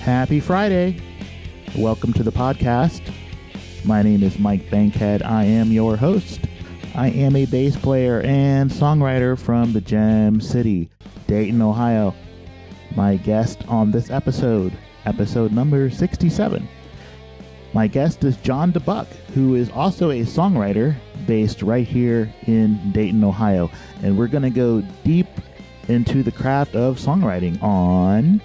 Happy Friday. Welcome to the podcast. My name is Mike Bankhead. I am your host. I am a bass player and songwriter from the Gem City, Dayton, Ohio. My guest on this episode number 67. My guest is John Dubuc, who is also a songwriter based right here in Dayton, Ohio. And we're going to go deep into the craft of songwriting on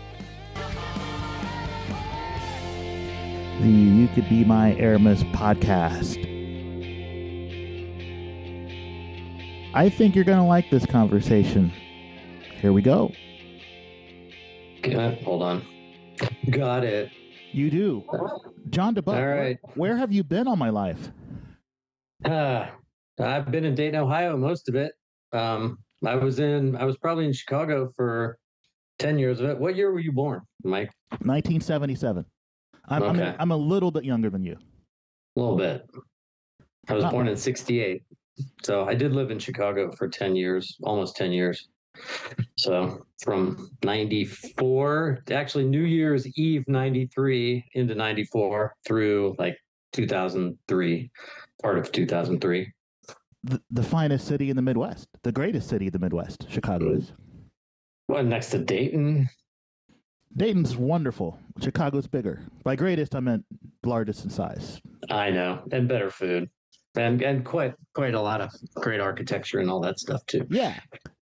the You Could Be My Aramis podcast. I think you're going to like this conversation. Here we go. Hold on. Got it. You do. John Dubuc, All right. Where have you been all my life? I've been in Dayton, Ohio, most of it. I was probably in Chicago for 10 years of it. What year were you born, Mike? 1977. Okay. I'm a little bit younger than you. A little bit. I was born in 68. So I did live in Chicago for 10 years, almost 10 years. So from 94, actually New Year's Eve 93 into 94 through like 2003, part of 2003. The finest city in the Midwest, the greatest city in the Midwest, Chicago is. Well, next to Dayton. Dayton's wonderful. Chicago's bigger. By greatest, I meant largest in size. I know, and better food, and quite a lot of great architecture and all that stuff too. Yeah.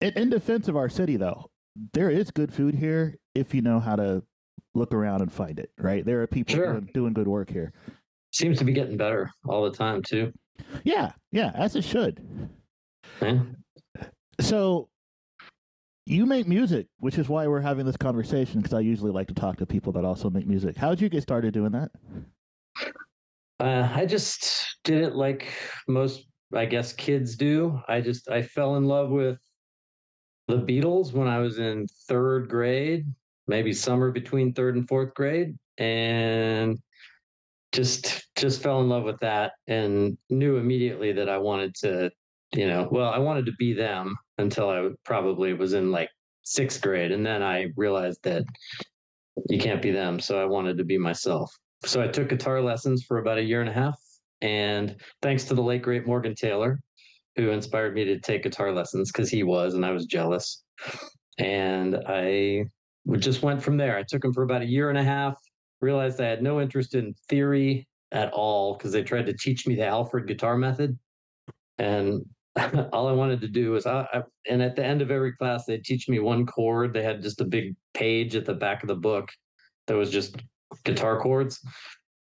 In defense of our city, though, there is good food here if you know how to look around and find it. Right? There are people doing good work here. Seems to be getting better all the time too. Yeah, as it should. Yeah. So you make music, which is why we're having this conversation, because I usually like to talk to people that also make music. How did you get started doing that? I just did it like most, I guess, kids do. I fell in love with the Beatles when I was in third grade, maybe somewhere between third and fourth grade, and just fell in love with that and knew immediately that I wanted to, I wanted to be them until I probably was in like sixth grade. And then I realized that you can't be them. So I wanted to be myself. So I took guitar lessons for about a year and a half. And thanks to the late, great Morgan Taylor, who inspired me to take guitar lessons because he was, and I was jealous. And I just went from there. I took him for about a year and a half, realized I had no interest in theory at all because they tried to teach me the Alfred guitar method. And all I wanted to do was, and at the end of every class, they'd teach me one chord. They had just a big page at the back of the book that was just guitar chords.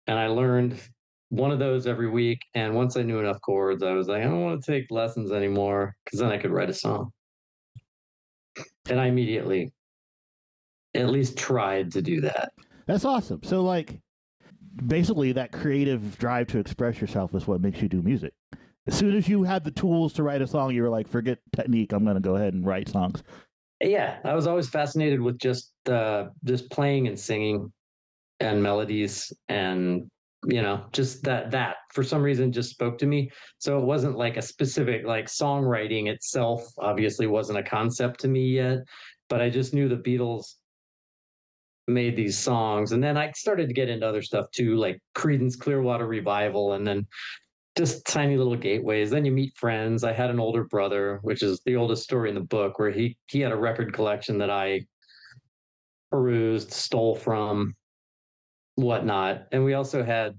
And I learned one of those every week. And once I knew enough chords, I was like, I don't want to take lessons anymore because then I could write a song. And I immediately at least tried to do that. That's awesome. So like basically that creative drive to express yourself is what makes you do music. As soon as you had the tools to write a song, you were like, forget technique. I'm going to go ahead and write songs. Yeah, I was always fascinated with just playing and singing and melodies, and just that for some reason just spoke to me. So it wasn't like a specific, like songwriting itself obviously wasn't a concept to me yet, but I just knew the Beatles made these songs, and then I started to get into other stuff too, like Creedence Clearwater Revival, and then just tiny little gateways. Then you meet friends. I had an older brother, which is the oldest story in the book, where he had a record collection that I perused, stole from, whatnot. And we also had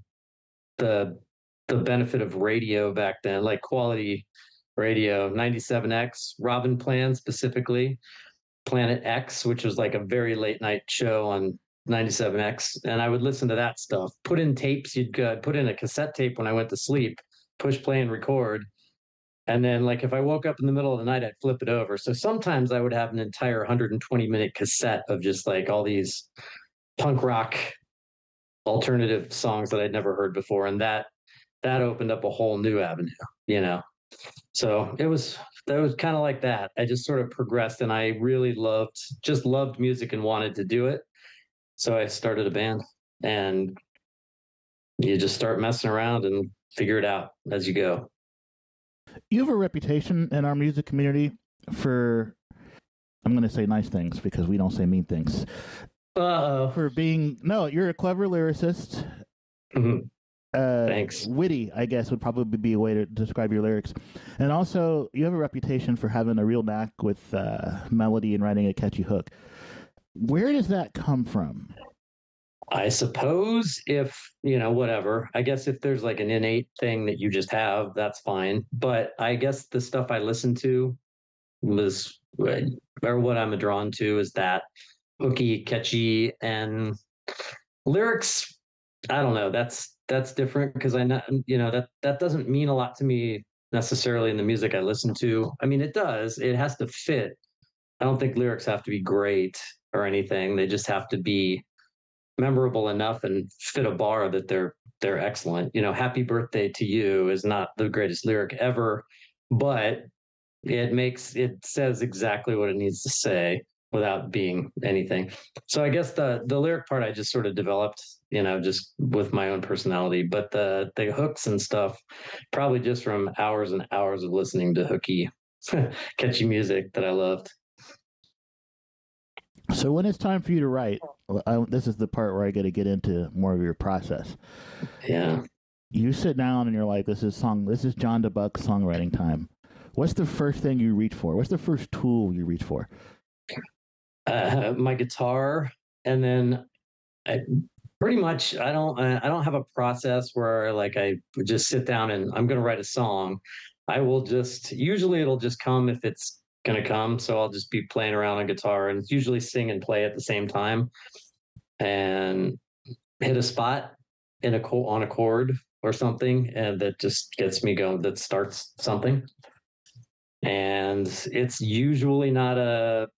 the benefit of radio back then, like quality radio, 97X, Robin Plan specifically, Planet X, which was like a very late night show on 97X, and I would listen to that stuff. Put in tapes. You'd put in a cassette tape when I went to sleep, push play and record, and then like if I woke up in the middle of the night, I'd flip it over. So sometimes I would have an entire 120-minute cassette of just like all these punk rock alternative songs that I'd never heard before, and that opened up a whole new avenue. So that was kind of like that. I just sort of progressed, and I really loved music and wanted to do it. So I started a band, and you just start messing around and figure it out as you go. You have a reputation in our music community for, I'm going to say nice things because we don't say mean things, Uh-oh. for being no. You're a clever lyricist. Mhm. Thanks. Witty, I guess, would probably be a way to describe your lyrics. And also, you have a reputation for having a real knack with melody and writing a catchy hook. Where does that come from? I suppose if, whatever, I guess if there's like an innate thing that you just have, that's fine. But I guess the stuff I listened to was, or what I'm drawn to is that hooky, catchy, and lyrics. I don't know. That's different because I know, that doesn't mean a lot to me necessarily in the music I listen to. I mean, it does. It has to fit. I don't think lyrics have to be great or anything. They just have to be memorable enough and fit a bar that they're excellent. Happy birthday to you is not the greatest lyric ever, but it says exactly what it needs to say without being anything. So I guess the lyric part I just sort of developed, just with my own personality, but the hooks and stuff probably just from hours and hours of listening to hooky catchy music that I loved. So when it's time for you to write, this is the part where I got to get into more of your process. Yeah. You sit down and you're like, "This is John Dubuc songwriting time." What's the first thing you reach for? What's the first tool you reach for? My guitar, and then I pretty much I don't have a process where like I would just sit down and I'm going to write a song. I will just usually it'll just come if it's going to come. So I'll just be playing around on guitar and usually sing and play at the same time and hit a spot on a chord or something, and that just gets me going. That starts something, and it's usually not a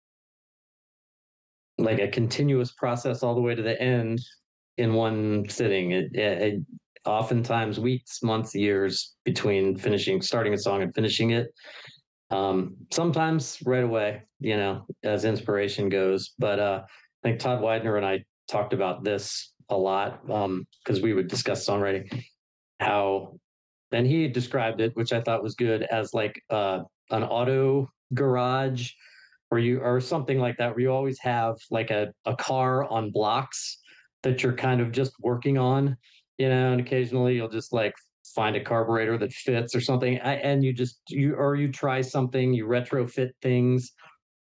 like a continuous process all the way to the end in one sitting. It oftentimes weeks, months, years between starting a song and finishing it. Sometimes right away, as inspiration goes. But I think Todd Widener and I talked about this a lot because we would discuss songwriting. How, and he described it, which I thought was good, as like an auto garage or something like that, where you always have like a car on blocks that you're kind of just working on, and occasionally you'll just like find a carburetor that fits or something. And you try something, you retrofit things.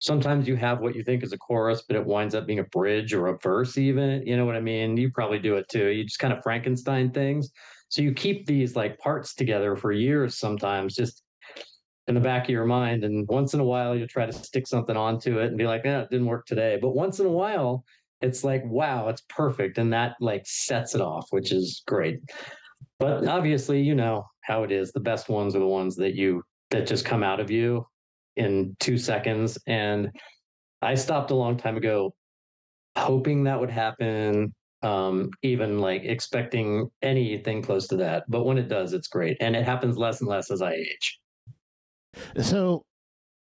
Sometimes you have what you think is a chorus, but it winds up being a bridge or a verse, even. You know what I mean? You probably do it too. You just kind of Frankenstein things. So you keep these like parts together for years sometimes, just in the back of your mind. And once in a while, you'll try to stick something onto it and be like, it didn't work today. But once in a while, it's like, wow, it's perfect. And that like sets it off, which is great. But obviously, you know how it is. The best ones are the ones that just come out of you in 2 seconds. And I stopped a long time ago hoping that would happen, even like expecting anything close to that. But when it does, it's great. And it happens less and less as I age. So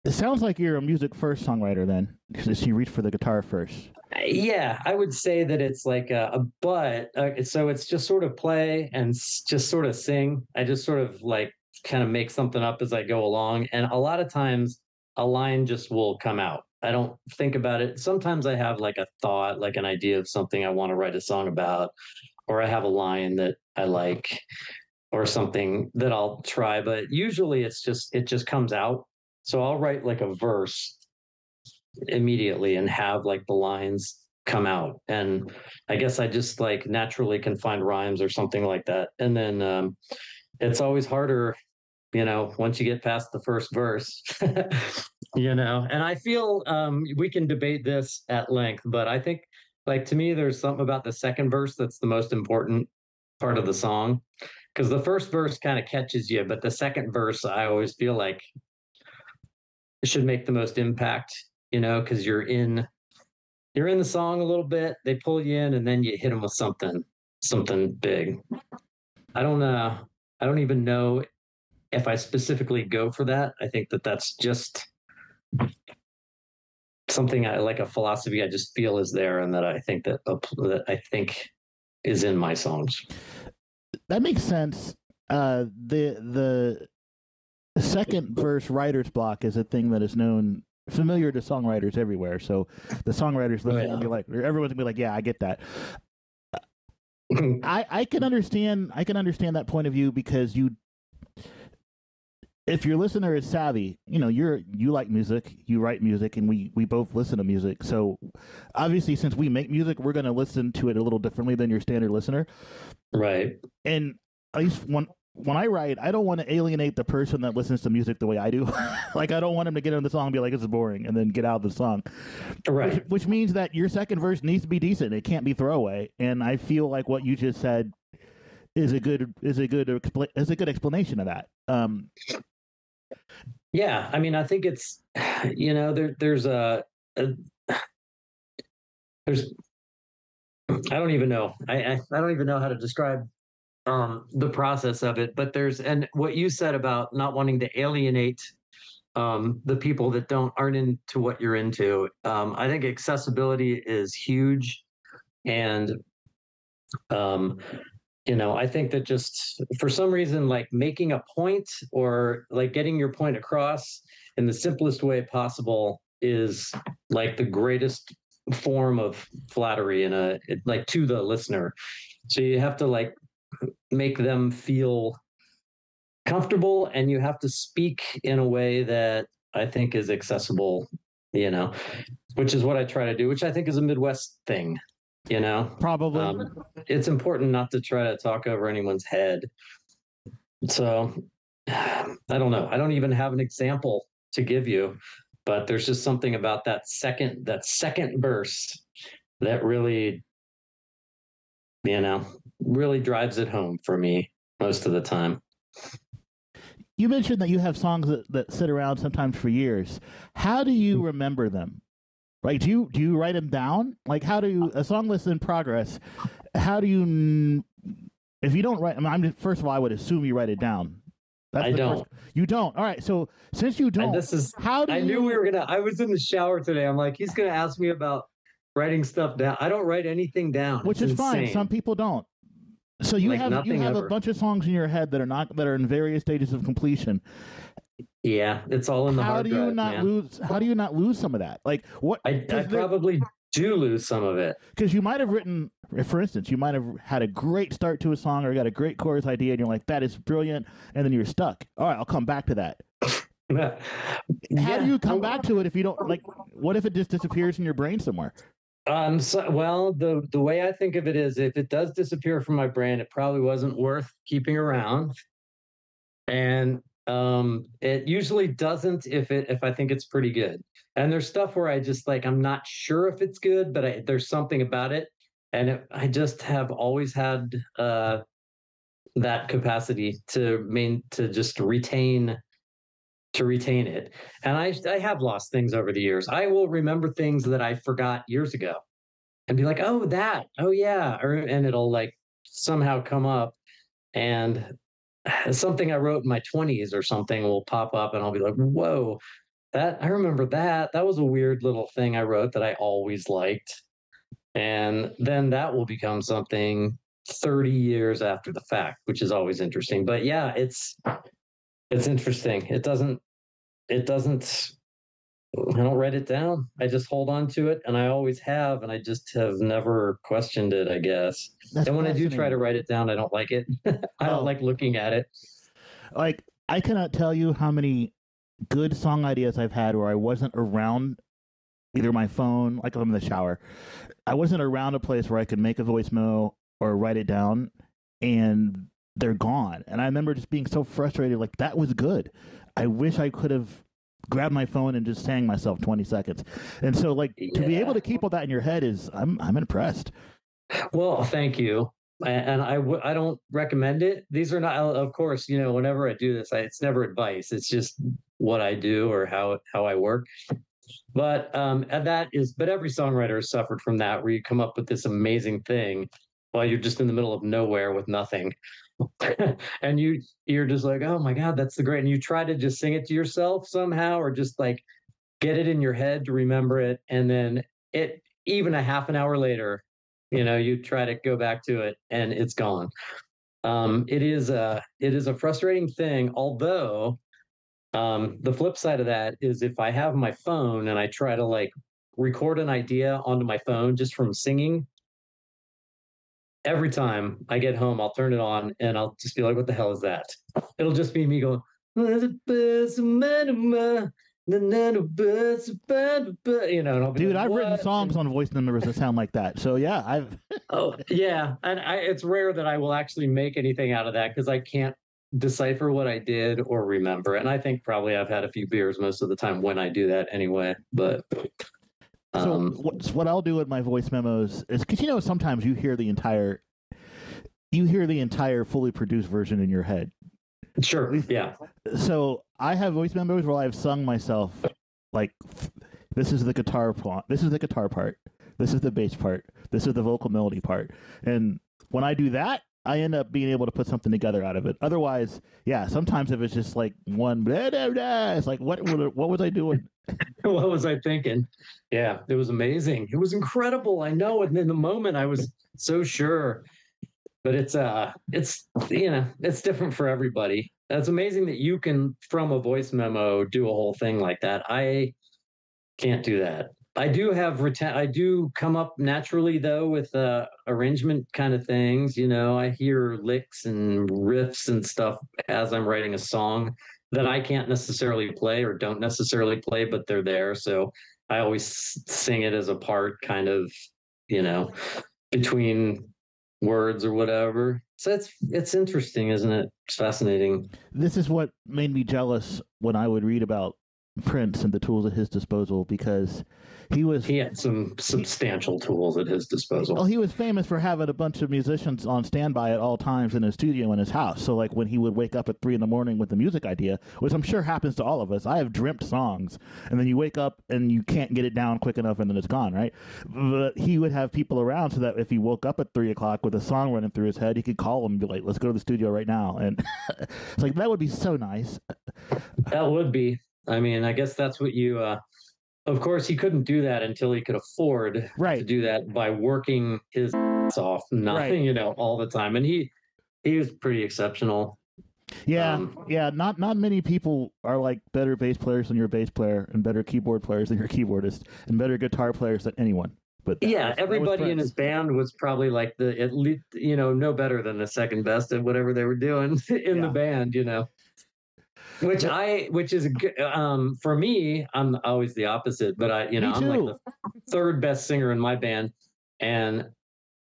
it sounds like you're a music first songwriter then, because you reach for the guitar first. Yeah, I would say that it's like but so it's just sort of play and just sort of sing. I just sort of like kind of make something up as I go along. And a lot of times a line just will come out. I don't think about it. Sometimes I have like a thought, like an idea of something I want to write a song about, or I have a line that I like or something that I'll try, but usually it just comes out. So I'll write like a verse immediately and have like the lines come out. And I guess I just like naturally can find rhymes or something like that. And then it's always harder, once you get past the first verse, and I feel we can debate this at length, but I think like to me, there's something about the second verse that's the most important part of the song, because the first verse kind of catches you, but the second verse, I always feel like it should make the most impact, because you're in the song a little bit, they pull you in, and then you hit them with something big. I don't know. I don't even know if I specifically go for that. I think that's just something I like, a philosophy I just feel is there, and that I think is in my songs. That makes sense. The second verse writer's block is a thing that is known familiar to songwriters everywhere. So the songwriters listening will be like, everyone's gonna be like, yeah, I get that. I can understand that point of view because if your listener is savvy, you like music, you write music, and we both listen to music. So obviously, since we make music, we're going to listen to it a little differently than your standard listener. Right. And at least when I write, I don't want to alienate the person that listens to music the way I do. Like, I don't want them to get on the song and be like, "This is boring," and then get out of the song. Right. Which means that your second verse needs to be decent. It can't be throwaway. And I feel like what you just said is a good explanation of that. Yeah, I mean, I think it's there's I don't even know. I don't even know how to describe the process of it, but and what you said about not wanting to alienate the people that aren't into what you're into. I think accessibility is huge, and I think that just for some reason, like making a point or like getting your point across in the simplest way possible is like the greatest form of flattery like to the listener. So you have to like make them feel comfortable, and you have to speak in a way that I think is accessible, which is what I try to do, which I think is a Midwest thing. Probably. It's important not to try to talk over anyone's head. So I don't know. I don't even have an example to give you, but there's just something about that second verse that really, really drives it home for me most of the time. You mentioned that you have songs that sit around sometimes for years. How do you remember them? Like, do you write them down? Like, a song list in progress, how do you, if you don't write, first of all, I would assume you write it down. I don't. You don't. All right. So since you don't, I knew we were going to, I was in the shower today. I'm like, he's going to ask me about writing stuff down. I don't write anything down. Which is fine. Some people don't. So you have a bunch of songs in your head that are in various stages of completion. Yeah, it's all in the hard drive, man. How do you not lose some of that? Like, what? I probably do lose some of it. Because you might have written, for instance, you might have had a great start to a song or got a great chorus idea, and you're like, that is brilliant, and then you're stuck. All right, I'll come back to that. How do you come back to it if you don't, like, what if it just disappears in your brain somewhere? The way I think of it is, if it does disappear from my brain, it probably wasn't worth keeping around. And it usually doesn't if I think it's pretty good. And there's stuff where I just like, I'm not sure if it's good, but there's something about it. And I just have always had that capacity to just retain it. And I have lost things over the years. I will remember things that I forgot years ago and be like, oh yeah. And it'll like somehow come up, and something I wrote in my 20s or something will pop up, and I'll be like, whoa, I remember that. That was a weird little thing I wrote that I always liked. And then that will become something 30 years after the fact, which is always interesting. But yeah, it's interesting. It doesn't, I don't write it down. I just hold on to it, and I always have, and I just have never questioned it, I guess. And when I do try to write it down, I don't like it. I don't like looking at it. Like, I cannot tell you how many good song ideas I've had where I wasn't around either my phone, like I'm in the shower. I wasn't around a place where I could make a voice memo or write it down, and they're gone. And I remember just being so frustrated, like, that was good. I wish I could have grabbed my phone and just sang myself 20 seconds. And so, like, to be able to keep all that in your head I'm impressed. Well, thank you. And I don't recommend it. These are not, of course, whenever I do this, it's never advice. It's just what I do or how I work. But but every songwriter has suffered from that, where you come up with this amazing thing while you're just in the middle of nowhere with nothing. And you're just like, oh my God, that's the great. And you try to just sing it to yourself somehow, or just like get it in your head to remember it. And then even a half an hour later, you try to go back to it and it's gone. It is a frustrating thing, although The flip side of that is if I have my phone and I try to like record an idea onto my phone just from singing, every time I get home, I'll turn it on and I'll just be like, what the hell is that? It'll just be me going, you know, and I'll be Dude, like, I've written what? songs on voice memos that sound like that. So yeah, I've Oh, yeah. And it's rare that I will actually make anything out of that because I can't decipher what I did or remember. And I think probably I've had a few beers most of the time when I do that anyway. But so what I'll do with my voice memos is because you know sometimes you hear the entire fully produced version in your head. Sure. Yeah. So I have voice memos where I've sung myself like this is the guitar part, this is the guitar part, this is the bass part, this is the vocal melody part, and when I do that, I end up being able to put something together out of it. Otherwise, yeah, sometimes if it's just like one, blah, blah, blah, it's like what was I doing? What was I thinking? Yeah, it was amazing. It was incredible. I know, and in the moment, I was so sure. But it's you know, it's different for everybody. It's amazing that you can from a voice memo do a whole thing like that. I can't do that. I do have I do come up naturally though with arrangement kind of things. You know, I hear licks and riffs and stuff as I'm writing a song that I can't necessarily play or don't necessarily play, but they're there. So I always sing it as a part, kind of, you know, between words or whatever. So it's interesting, isn't it? It's fascinating. This is what made me jealous when I would read about Prince and the tools at his disposal because he had some substantial tools at his disposal. Well, he was famous for having a bunch of musicians on standby at all times in his studio in his house. So like when he would wake up at 3 a.m. with a music idea, which I'm sure happens to all of us. I have dreamt songs and then you wake up and you can't get it down quick enough and then it's gone, right? But he would have people around so that if he woke up at 3 o'clock with a song running through his head, he could call them and be like, let's go to the studio right now. And it's like, that would be so nice. That would be. I mean, I guess that's what you of course, he couldn't do that until he could afford to do that by working his ass off, nothing, you know, all the time. And he was pretty exceptional. Yeah, yeah. Not many people are like better bass players than your bass player, and better keyboard players than your keyboardist, and better guitar players than anyone. But yeah, everybody in his band was probably like the at least, you know, no better than the second best at whatever they were doing in the band, you know. Which is for me, I'm always the opposite, but I'm like the third best singer in my band and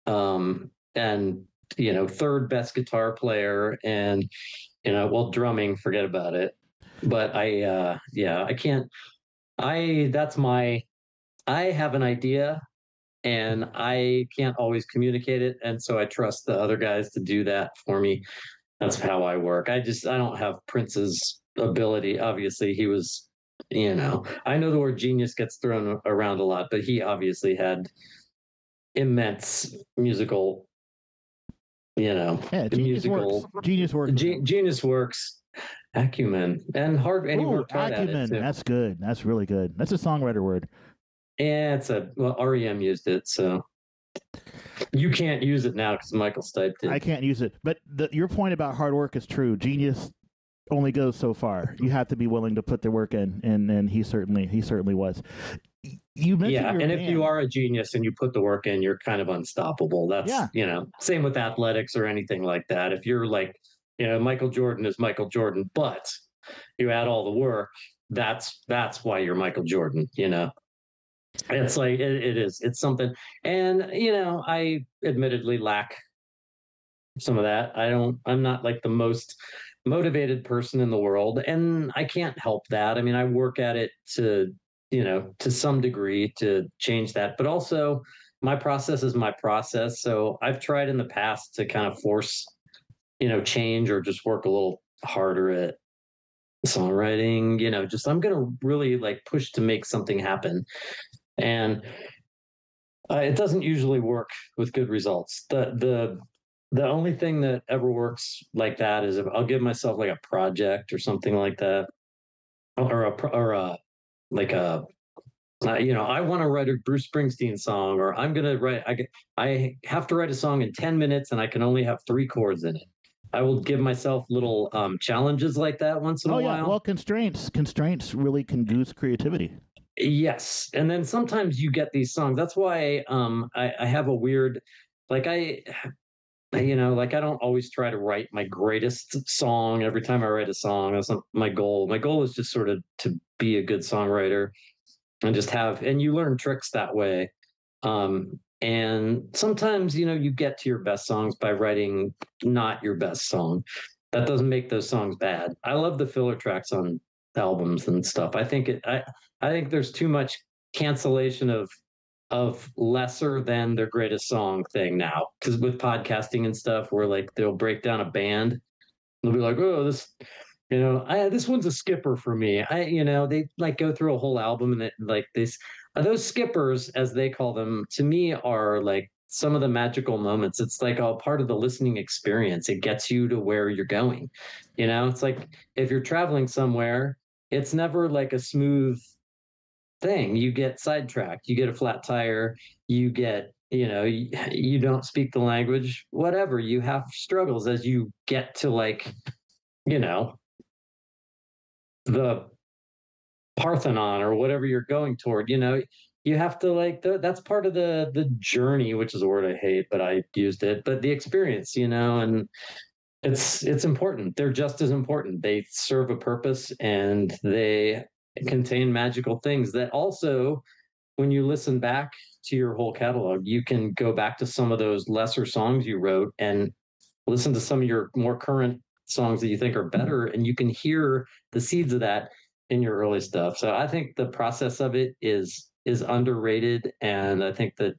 you know, third best guitar player and you know, well, drumming, forget about it. But I can't I have an idea and I can't always communicate it, and so I trust the other guys to do that for me. That's how I work. I don't have Prince's ability. Obviously, he was, you know, I know the word genius gets thrown around a lot, but he obviously had immense musical, you know, genius works, acumen, and hard. And he worked hard acumen. At it too. That's good. That's really good. That's a songwriter word. Yeah, REM used it, so. You can't use it now because Michael Stipe did. I can't use it. But your point about hard work is true. Genius only goes so far. You have to be willing to put the work in, and he certainly was. You mentioned if you are a genius and you put the work in, you're kind of unstoppable. That's you know, same with athletics or anything like that. If you're like, you know, Michael Jordan is Michael Jordan, but you add all the work, that's why you're Michael Jordan, you know. It's like it's something, and you know, I admittedly lack some of that. I'm not like the most motivated person in the world, and I can't help that. I mean, I work at it to, you know, to some degree to change that, but also my process is my process. So I've tried in the past to kind of force, you know, change or just work a little harder at songwriting, you know, just I'm going to really like push to make something happen. And it doesn't usually work with good results. The only thing that ever works like that is if I'll give myself like a project or something like that, or like a you know, I want to write a Bruce Springsteen song, or I'm gonna write. I have to write a song in 10 minutes, and I can only have 3 chords in it. I will give myself little challenges like that once in Oh a yeah, while. well, constraints really can goose creativity. Yes, and then sometimes you get these songs. That's why I have a weird, like like I don't always try to write my greatest song every time I write a song. That's not my goal. My goal is just sort of to be a good songwriter and just have, and you learn tricks that way. And sometimes, you get to your best songs by writing not your best song. That doesn't make those songs bad. I love the filler tracks on albums and stuff. I think there's too much cancellation of lesser than their greatest song thing now. Because with podcasting and stuff, where like they'll break down a band, they'll be like, oh, this one's a skipper for me. They like go through a whole album and like this. Those skippers, as they call them, to me are like some of the magical moments. It's like a part of the listening experience. It gets you to where you're going. It's like if you're traveling somewhere, it's never like a smooth thing. You get sidetracked, you get a flat tire, you get, you don't speak the language, whatever. You have struggles as you get to like, you know, the Parthenon or whatever you're going toward. You have to like that's part of the journey, which is a word I hate, but I used it. But the experience, and it's important. They're just as important. They serve a purpose and they contain magical things that also, when you listen back to your whole catalog, you can go back to some of those lesser songs you wrote and listen to some of your more current songs that you think are better, and you can hear the seeds of that in your early stuff. So I think the process of it is underrated, and I think that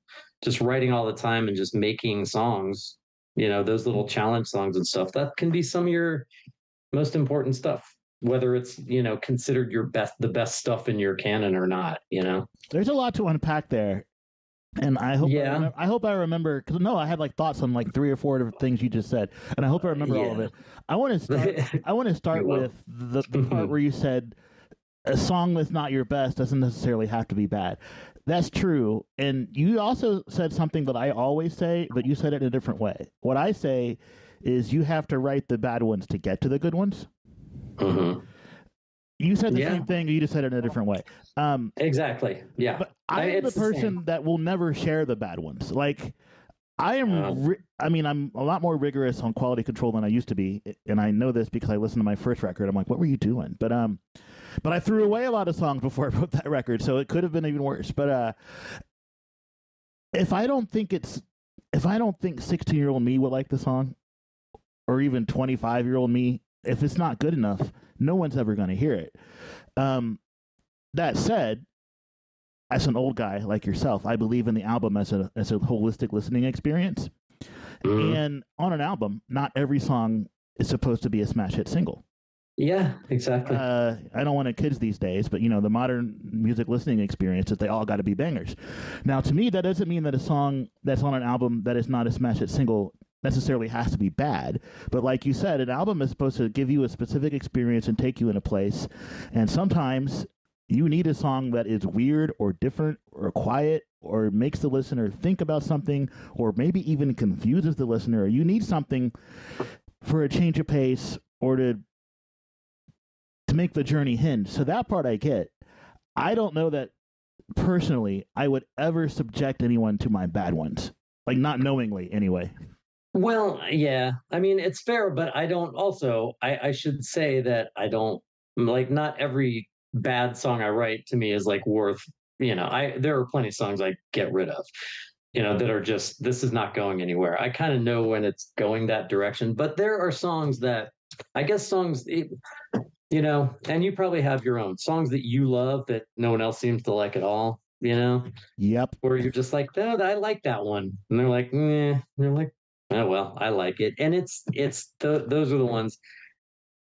just writing all the time and just making songs, those little challenge songs and stuff, that can be some of your most important stuff, whether it's considered the best stuff in your canon or not. There's a lot to unpack there, and Yeah. I hope I remember, because no, I had like thoughts on like three or four different things you just said, and I hope I remember all of Yeah. it. I want to start. I want to start with the part where you said a song that's not your best doesn't necessarily have to be bad. That's true, and you also said something that I always say, but you said it in a different way. What I say is you have to write the bad ones to get to the good ones. Mm-hmm. You said the Yeah. same thing, you just said it in a different way. Exactly. Yeah. But I am the person that will never share the bad ones. Like, I am. I mean, I'm a lot more rigorous on quality control than I used to be, and I know this because I listened to my first record. I'm like, what were you doing? But I threw away a lot of songs before I wrote that record, so it could have been even worse. But if I don't think 16-year-old me would like the song, or even 25-year-old me, if it's not good enough, no one's ever going to hear it. That said, as an old guy like yourself, I believe in the album as a holistic listening experience. Mm-hmm. And on an album, not every song is supposed to be a smash hit single. Yeah, exactly. I don't want to kids these days, but the modern music listening experience is they all got to be bangers. Now, to me, that doesn't mean that a song that's on an album that is not a smash hit single necessarily has to be bad. But like you said, an album is supposed to give you a specific experience and take you in a place. And sometimes you need a song that is weird or different or quiet or makes the listener think about something or maybe even confuses the listener. You need something for a change of pace or to make the journey hinge. So that part I get. I don't know that personally I would ever subject anyone to my bad ones, like not knowingly anyway. Well, yeah. I mean, it's fair, but I don't also, I should say that I don't, like, not every bad song I write to me is like worth, there are plenty of songs I get rid of, that are just, this is not going anywhere. I kind of know when it's going that direction, but there are songs that, I guess songs, and you probably have your own songs that you love that no one else seems to like at all, Yep. Where you're just like, oh, I like that one. And they're like, and they're like, oh, well, I like it. And those are the ones,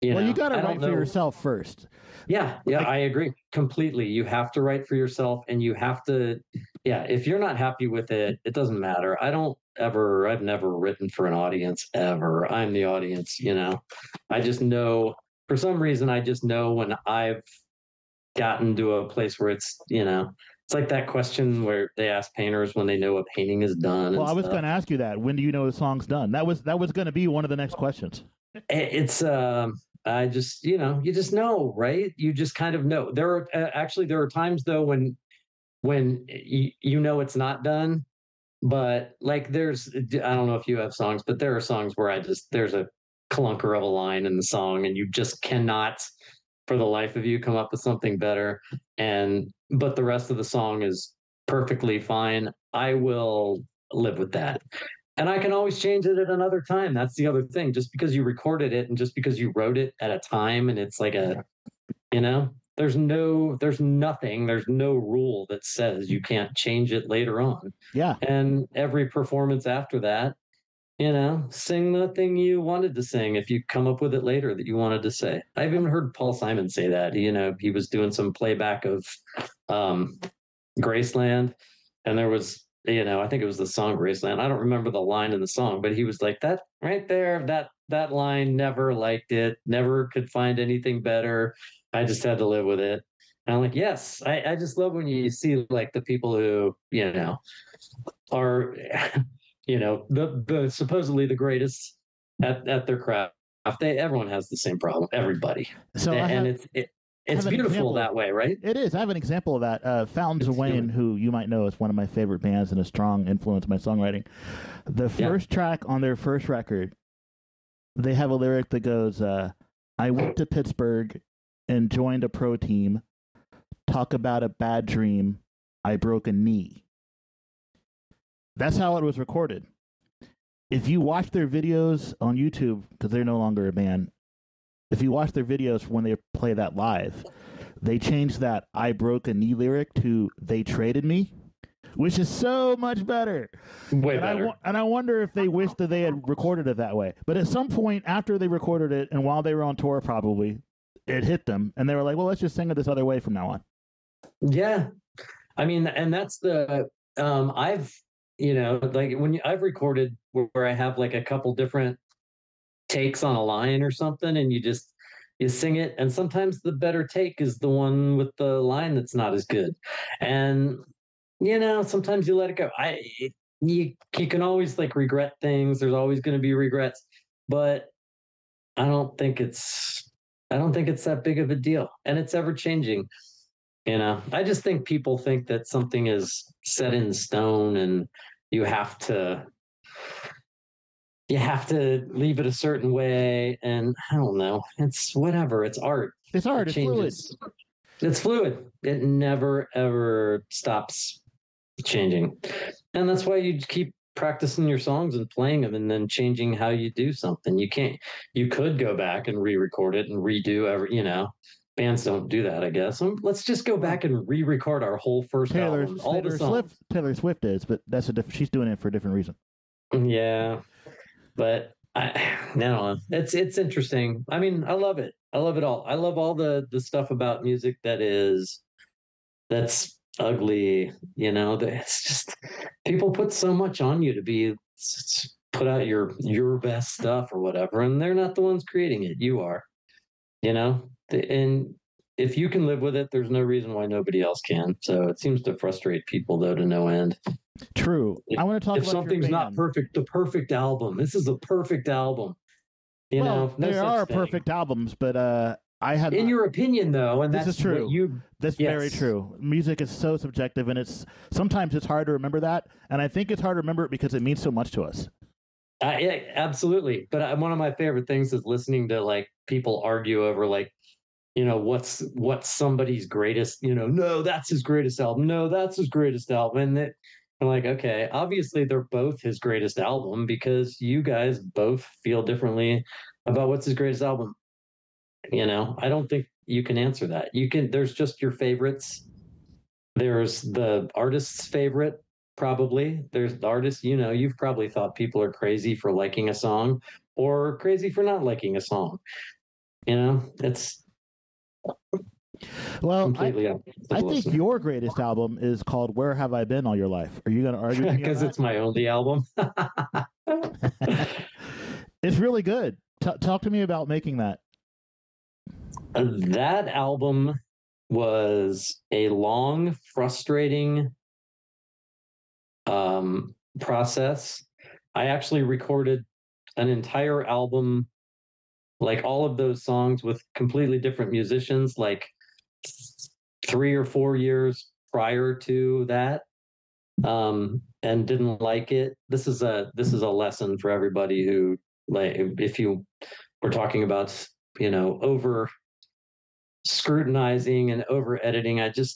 well, you got to write for yourself first. Yeah. I agree completely. You have to write for yourself, and you have to, if you're not happy with it, it doesn't matter. I've never written for an audience ever. I'm the audience, I just know, for some reason, I just know when I've gotten to a place where it's, It's like that question where they ask painters when they know a painting is done. Well, And I was stuff. going to ask you that. When do you know the song's done? That was going to be one of the next questions. It's I just, you just know, right? You just kind of know. There are actually there are times though when you know it's not done, but like I don't know if you have songs, but there are songs where there's a clunker of a line in the song and you just cannot for the life of you come up with something better, and but the rest of the song is perfectly fine. I will live with that. And I can always change it at another time. That's the other thing. Just because you recorded it and just because you wrote it at a time and it's like there's nothing, there's no rule that says you can't change it later on. Yeah. And every performance after that, sing the thing you wanted to sing if you come up with it later that you wanted to say. I've even heard Paul Simon say that. He was doing some playback of um, Graceland, and there was, I think it was the song Graceland. I don't remember the line in the song, but he was like, that right there, that line, never liked it, never could find anything better. I just had to live with it. And I'm like, yes, I just love when you see like the people who, are the supposedly the greatest at their craft. Everyone has the same problem, everybody. So it's beautiful that way, right? It is. I have an example of that. Fountains of Wayne, who you might know is one of my favorite bands and a strong influence in my songwriting. The first track on their first record, they have a lyric that goes, I went to Pittsburgh and joined a pro team. Talk about a bad dream. I broke a knee. That's how it was recorded. If you watch their videos on YouTube, because they're no longer a band, if you watch their videos when they play that live, they changed that I broke a knee lyric to they traded me, which is so much better. Way better. I wonder if they wish that they had recorded it that way. But at some point after they recorded it and while they were on tour probably, it hit them and they were like, well, let's just sing it this other way from now on. Yeah. I mean, and that's I've, like I've recorded where I have like a couple different takes on a line or something and you sing it, and sometimes the better take is the one with the line that's not as good, and sometimes you let it go. You can always like regret things. There's always going to be regrets, but I don't think it's that big of a deal, and it's ever changing. I just think people think that something is set in stone and you have to leave it a certain way. And I don't know, it's whatever. It's art. It's art. It's fluid. It's fluid. It never, ever stops changing. And that's why you keep practicing your songs and playing them and then changing how you do something. You could go back and re-record it and redo bands don't do that, I guess. Let's just go back and re-record our whole first album. Taylor Swift is, but that's she's doing it for a different reason. Yeah, but no, it's interesting. I mean, I love it. I love it all. I love all the stuff about music that's ugly. It's just people put so much on you to put out your best stuff or whatever, and they're not the ones creating it. You are. And if you can live with it, there's no reason why nobody else can. So it seems to frustrate people, though, to no end. True. I want to talk about something's not perfect, the perfect album. This is a perfect album. There are perfect albums, but I have. In your opinion, though, and this is true. That's very true. Music is so subjective, and sometimes it's hard to remember that, and I think it's hard to remember it because it means so much to us. Yeah, absolutely. But one of my favorite things is listening to like people argue over like, what's somebody's greatest. No, that's his greatest album. No, that's his greatest album. And I'm like, okay, obviously they're both his greatest album because you guys both feel differently about what's his greatest album. I don't think you can answer that. There's just your favorites. There's the artist's favorite. Probably there's the artist, you've probably thought people are crazy for liking a song or crazy for not liking a song. It's completely I think your greatest album is called Where Have I Been All Your Life? Are you going to argue with me? Because it's my only album. It's really good. Talk to me about making that. That album was a long, frustrating process. I actually recorded an entire album, like all of those songs with completely different musicians, like 3 or 4 years prior to that, and didn't like it. This is a lesson for everybody who, like, if you were talking about, over scrutinizing and over editing. I did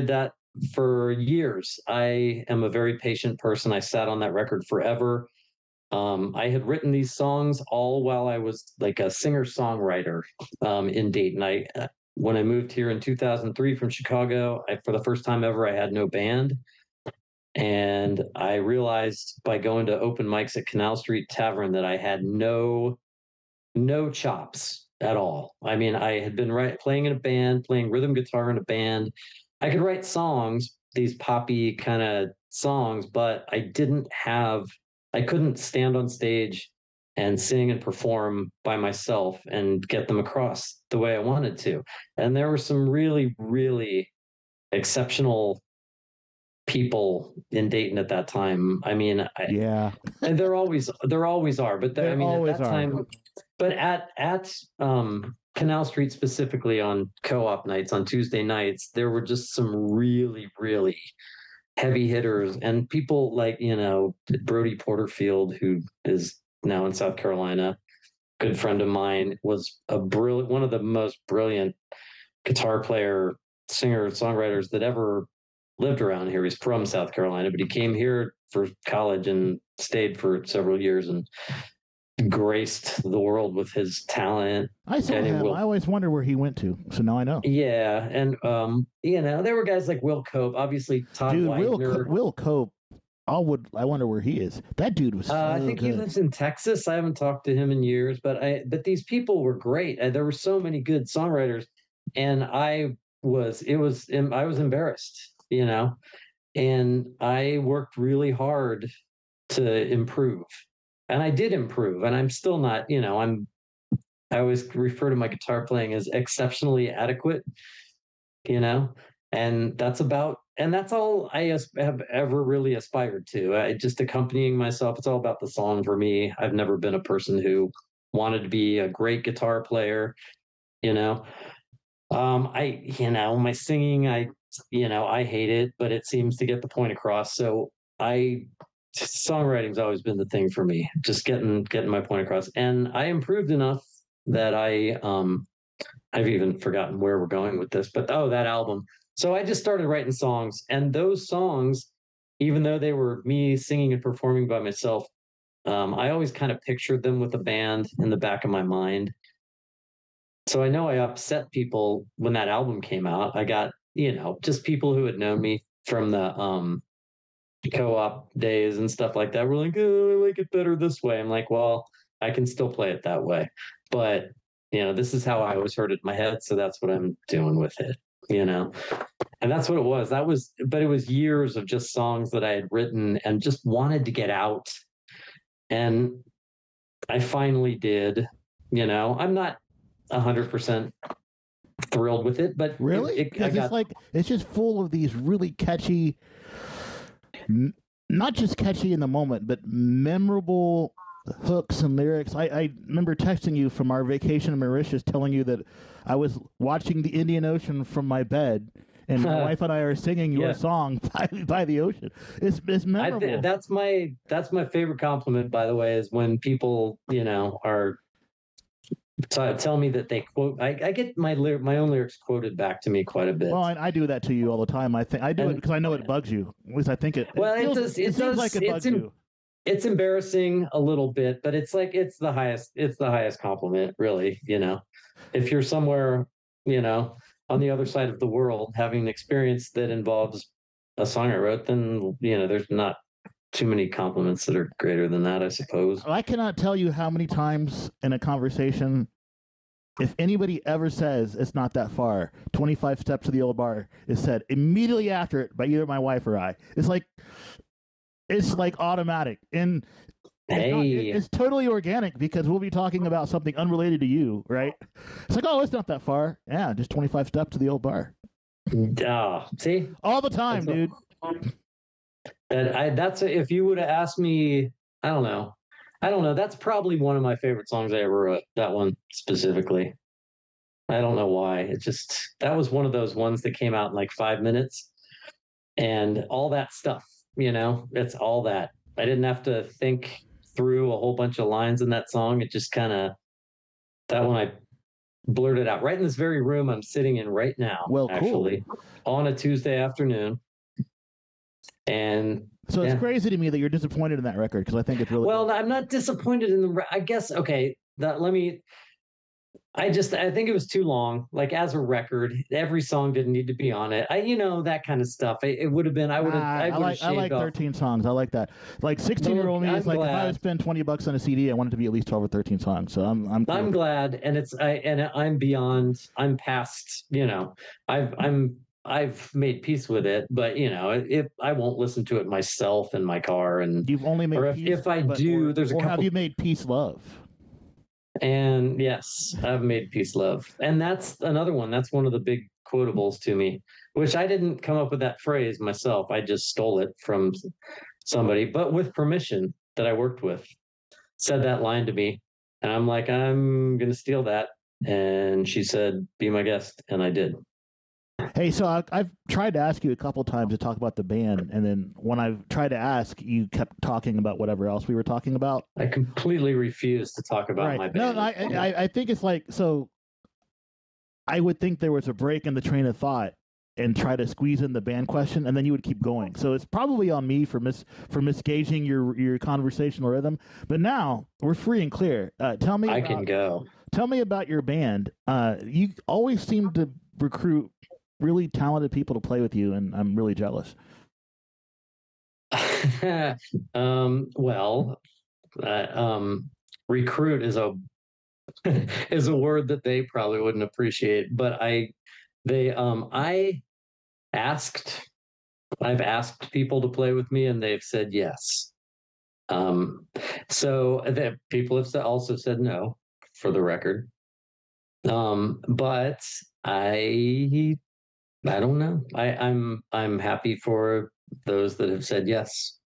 that for years. I am a very patient person. I sat on that record forever. I had written these songs all while I was like a singer-songwriter in Dayton. When I moved here in 2003 from Chicago, for the first time ever, I had no band. And I realized by going to open mics at Canal Street Tavern that I had no chops at all. I mean, I had been playing in a band, playing rhythm guitar in a band. I could write songs, these poppy kind of songs, but I couldn't stand on stage and sing and perform by myself and get them across the way I wanted to. And there were some really, really exceptional people in Dayton at that time. I mean, yeah, and there always are, but I mean, at that time, but at Canal Street, specifically on co-op nights, on Tuesday nights, there were just some really, really heavy hitters and people like, Brody Porterfield, who is now in South Carolina, good friend of mine, was one of the most brilliant guitar player, singer, songwriters that ever lived around here. He's from South Carolina, but he came here for college and stayed for several years and graced the world with his talent. I saw him. I always wonder where he went to, so now I know. Yeah, and there were guys like Will Cope, obviously Todd Widener. Will Cope. I wonder where he is. That dude was. I think good. He lives in Texas. I haven't talked to him in years, but these people were great. There were so many good songwriters, and I was embarrassed, and I worked really hard to improve. And I did improve, and I'm still not, I always refer to my guitar playing as exceptionally adequate, and that's all I have ever really aspired to. Just accompanying myself. It's all about the song for me. I've never been a person who wanted to be a great guitar player, my singing, I hate it, but it seems to get the point across. So songwriting's always been the thing for me, just getting my point across. And I improved enough that I've even forgotten where we're going with this, but that album. So I just started writing songs, and those songs, even though they were me singing and performing by myself, I always kind of pictured them with a band in the back of my mind. So I know I upset people when that album came out. I got, just people who had known me from the co-op days and stuff like that were like, oh, I like it better this way. I'm like, well, I can still play it that way, but this is how I always heard it in my head, so that's what I'm doing with it, and that's what it was. But it was years of just songs that I had written and just wanted to get out, and I finally did. I'm not 100% thrilled with it, but really, it's just full of these really catchy, not just catchy in the moment, but memorable hooks and lyrics. I remember texting you from our vacation in Mauritius, telling you that I was watching the Indian Ocean from my bed, and my wife and I are singing your song by the ocean. It's memorable. That's my favorite compliment, by the way, is when people are tell me that they quote. I get my own lyrics quoted back to me quite a bit. Well, I do that to you all the time. I do it because I know it bugs you. At least I think it. Well, it seems like it bugs you. It's embarrassing a little bit, but it's like it's the highest compliment, really. If you're somewhere, on the other side of the world, having an experience that involves a song I wrote, then there's not too many compliments that are greater than that, I suppose. I cannot tell you how many times in a conversation, if anybody ever says it's not that far, 25 steps to the old bar is said immediately after it by either my wife or I. It's like automatic. And Hey, It's totally organic because we'll be talking about something unrelated to you, right? It's like, oh, it's not that far. Yeah, just 25 steps to the old bar. see, All the time, dude. That's if you would have asked me, I don't know. I don't know. That's probably one of my favorite songs I ever wrote. That one specifically. I don't know why. It just that was one of those ones that came out in like 5 minutes and all that stuff, it's all that. I didn't have to think through a whole bunch of lines in that song. It just kind of that one I blurted out right in this very room I'm sitting in right now, Well, actually, cool. on a Tuesday afternoon. And so it's crazy to me that you're disappointed in that record because I think it's really well, good. I'm not disappointed in the. I guess okay. I think it was too long. Like as a record, every song didn't need to be on it. That kind of stuff. It would have been. I would have. I would have I shaved like off. 13 songs. I like that. Like 16-year-old me is like, if I would spend $20 on a CD, I want it to be at least 12 or 13 songs. So I'm cool. I'm glad, and I'm beyond. I'm past. I've made peace with it, but if I won't listen to it myself in my car, and you've only made or peace, if I do, there's a couple. Have you made peace love? And yes, I've made peace love, and that's another one. That's one of the big quotables to me, which I didn't come up with that phrase myself. I just stole it from somebody, but with permission that I worked with, said that line to me, and I'm like, I'm gonna steal that, and she said, "Be my guest," and I did. Hey, so I've tried to ask you a couple times to talk about the band, and then when I've tried to ask, you kept talking about whatever else we were talking about. I completely refuse to talk about my band. No, I think it's like, so I would think there was a break in the train of thought and try to squeeze in the band question, and then you would keep going. So it's probably on me for misgauging your conversational rhythm. But now we're free and clear. Tell me. I can go. Tell me about your band. You always seem to recruit really talented people to play with you, and I'm really jealous. Recruit is a is a word that they probably wouldn't appreciate, but I've asked people to play with me, and they've said yes. So that people have also said no, for the record. But I don't know. I'm happy for those that have said yes,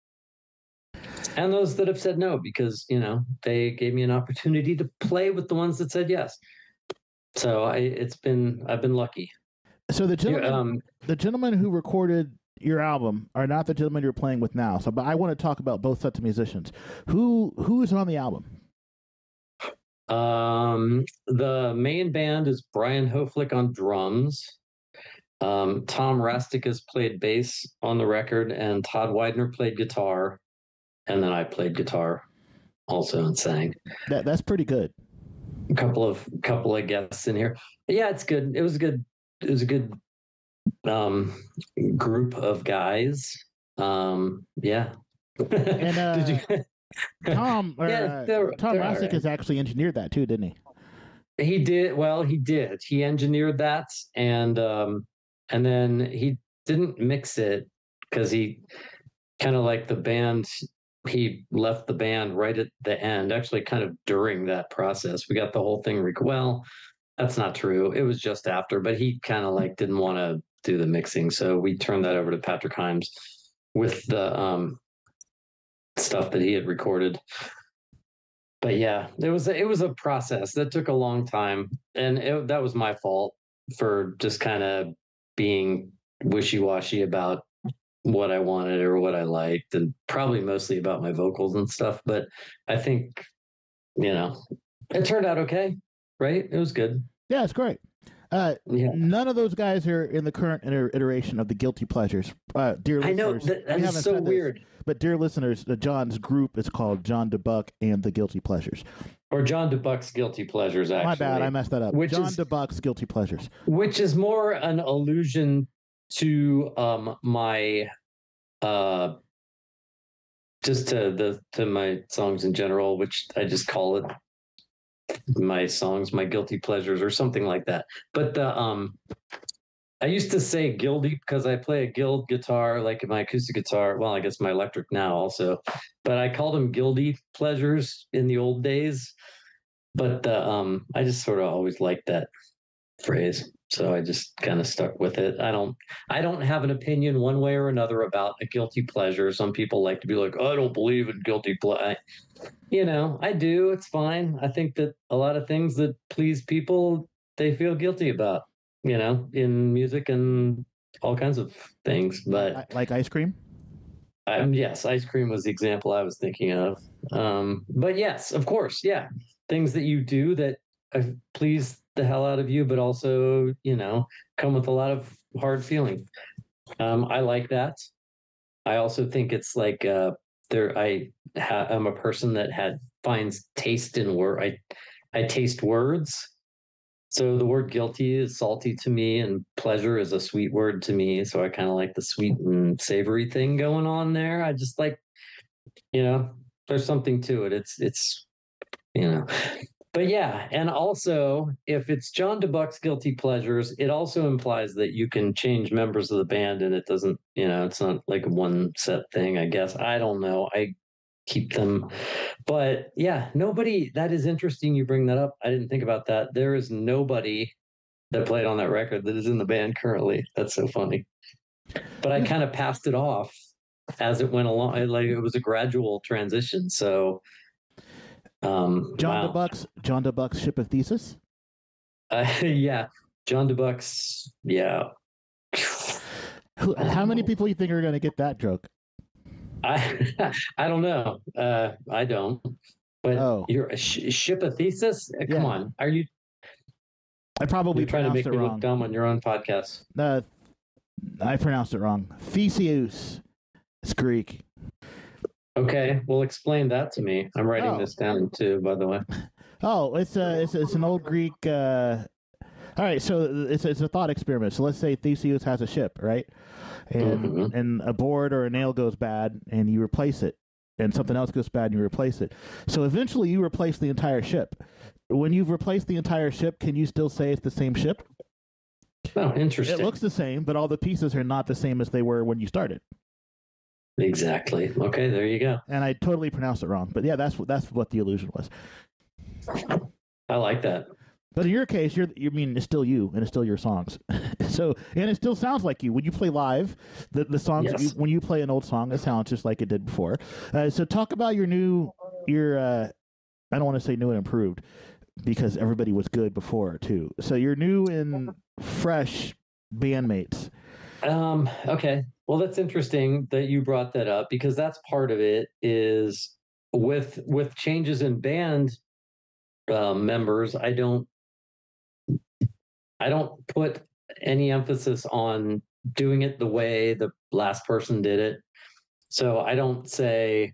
and those that have said no, because they gave me an opportunity to play with the ones that said yes. So I've been lucky. So the gentlemen who recorded your album are not the gentlemen you're playing with now. So, but I want to talk about both sets of musicians. Who is on the album? The main band is Brian Hoflick on drums. Tom Rastikas played bass on the record, and Todd Widener played guitar, and then I played guitar also and sang. That's pretty good. A couple of guests in here. But yeah, it's good. It was a good group of guys. Yeah. And Tom Rastikas actually engineered that too, didn't he? He did. Well, he did. He engineered that, and then he didn't mix it because he kind of like the band. He left the band right at the end, actually kind of during that process. We got the whole thing. Well, that's not true. It was just after, but he kind of like didn't want to do the mixing. So we turned that over to Patrick Himes with the stuff that he had recorded. But yeah, it was a process that took a long time, and that was my fault for just kind of being wishy-washy about what I wanted or what I liked, and probably mostly about my vocals and stuff. But I think, it turned out okay, right? It was good. Yeah, it's great. None of those guys are in the current iteration of the Guilty Pleasures. Dear listeners, I know that is so weird. But dear listeners, John's group is called John Dubuc and the Guilty Pleasures. Or John Dubuc's Guilty Pleasures, actually. My bad, I messed that up. John Dubuc's Guilty Pleasures. Which is more an allusion to my just to my songs in general, which I just call it my songs, my guilty pleasures, or something like that. But I used to say guilty because I play a guild guitar, like my acoustic guitar. Well, I guess my electric now also, but I called them guilty pleasures in the old days. But I just sort of always liked that phrase, so I just kind of stuck with it. I don't have an opinion one way or another about a guilty pleasure. Some people like to be like, I don't believe in guilty pleasure. I do. It's fine. I think that a lot of things that please people, they feel guilty about, in music and all kinds of things. But Like ice cream? yes, ice cream was the example I was thinking of. But yes, of course, yeah, things that you do that please the hell out of you, but also, come with a lot of hard feeling. I like that. I also think it's like I'm a person that finds taste in word. I taste words. So the word guilty is salty to me, and pleasure is a sweet word to me. So I kind of like the sweet and savory thing going on there. I just like, there's something to it. It's but yeah, and also if it's John Dubuc's guilty pleasures, it also implies that you can change members of the band, and it doesn't, it's not like a one set thing, I guess. I don't know. I keep them. But yeah, nobody, that is interesting you bring that up. I didn't think about that. There is nobody that played on that record that is in the band currently. That's so funny. But I kind of passed it off as it went along. It was a gradual transition. So John Dubuc's Ship of Thesis? Yeah, John Dubuc's, yeah. How many people do you think are going to get that joke? I don't know. I don't. But you're a Ship of Thesis? Come on. Are you? I probably trying to make me look dumb on your own podcast. I pronounced it wrong. Theseus. It's Greek. Okay, well, explain that to me. I'm writing this down too, by the way. Oh, it's an old Greek. All right, so it's a thought experiment. So let's say Theseus has a ship, right? And a board or a nail goes bad, and you replace it, and something else goes bad, and you replace it. So eventually, you replace the entire ship. When you've replaced the entire ship, can you still say it's the same ship? Oh, interesting. It looks the same, but all the pieces are not the same as they were when you started. Exactly. Okay, there you go. And I totally pronounced it wrong, but yeah, that's what the illusion was. I like that. But in your case, it's still you, and it's still your songs. So, and it still sounds like you when you play live. The songs, yes. When you play an old song, it sounds just like it did before. So, talk about your I don't want to say new and improved, because everybody was good before too. So, your new and fresh bandmates. Okay. Well, that's interesting that you brought that up, because that's part of it is with changes in band members. I don't put any emphasis on doing it the way the last person did it. So I don't say,